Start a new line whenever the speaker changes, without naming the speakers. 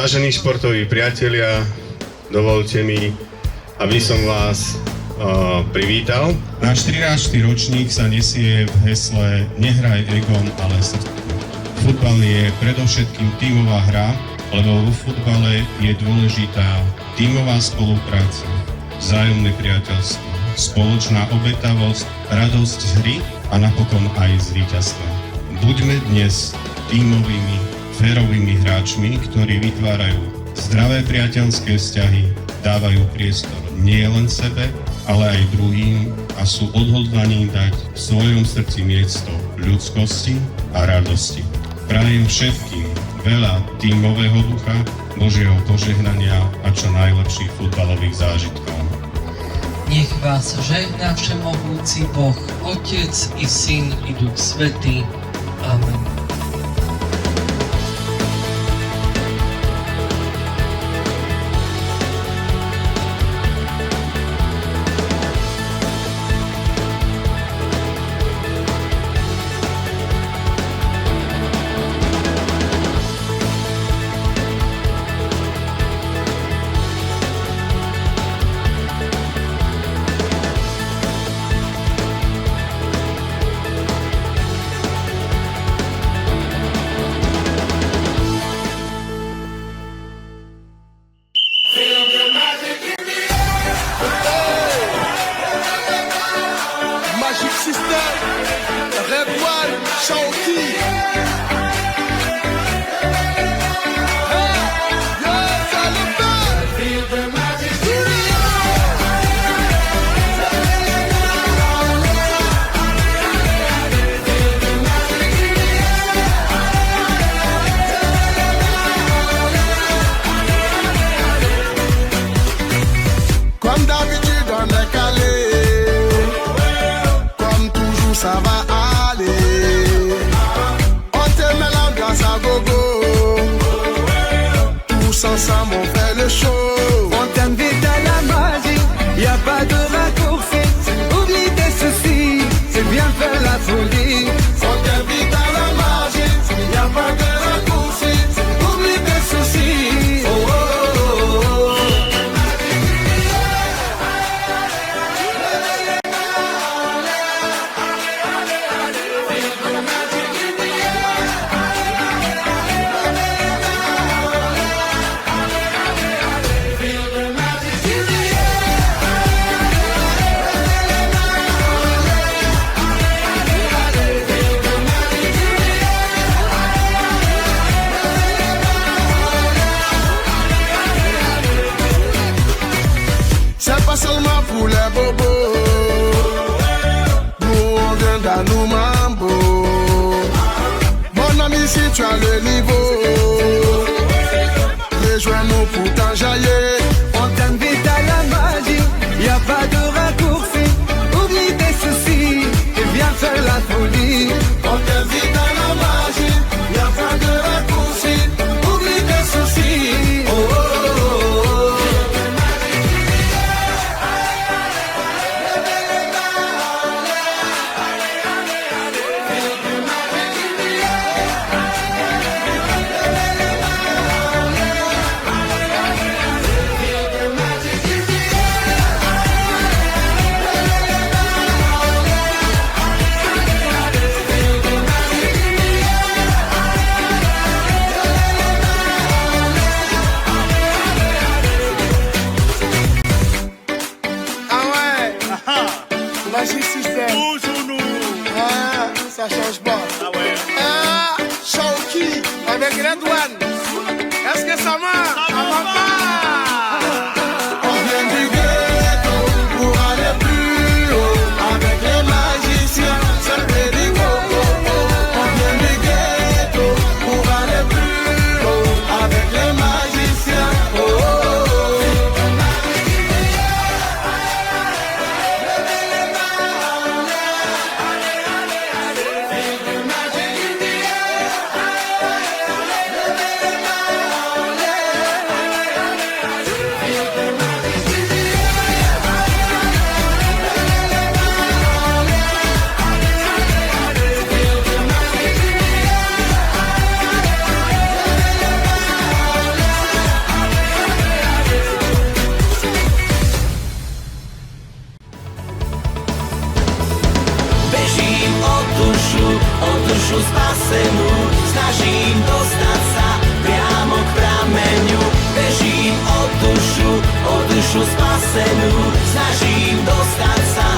Vážení športoví priatelia, dovolte mi, aby som vás privítal. Náš 13. ročník sa nesie v hesle Nehraj egom, ale srdcom. Futbal je predovšetkým tímová hra, lebo vo futbale je dôležitá tímová spolupráca, vzájomné priateľstvo, spoločná obetavosť, radosť z hry a napokon aj z víťazstva. Buďme dnes tímovými, férovými hráčmi, ktorí vytvárajú zdravé priateľské vzťahy, dávajú priestor nie len sebe, ale aj druhým a sú odhodlaní dať v svojom srdci miesto ľudskosti a radosti. Prajem všetkým veľa tímového ducha, Božieho požehnania a čo najlepších futbalových zážitkov.
Nech vás žehná všemohúci Boh, Otec i Syn i Duch Svätý. Amen.
Ça va aller, on te met l'ambiance à gogo, tous ensemble on fait le show.
On t'invite à la magie, y a pas de raccourci, oublie tes soucis, c'est bien faire la folie.
On t'invite à la magie, y a pas de raccourci, oublie tes soucis. Oh, oh, oh, oh. C'est pas seulement pour les bobos, nous on vient dans nos mambo. Mon ami, si tu as le niveau, rejoins-nous pour t'enjailler.
On t'invite à la magie, y a pas de raccourci, oublie tes soucis, et viens faire la folie.
On t'invite à la magie, y a pas de raccourci, oublie tes soucis. Oh, oh, oh, oh. Magic System.
Toujours nous.
Ah, ça change pas.
Ah ouais.
Ah, Shawky avec Red One. Est-ce que ça marche? Ça va pas. On vient du ghetto pour aller plus haut avec les magiciens. C'est le Perico. On vient du ghetto pour aller plus haut avec les magiciens. Oh, oh, oh.
snažím dostať sa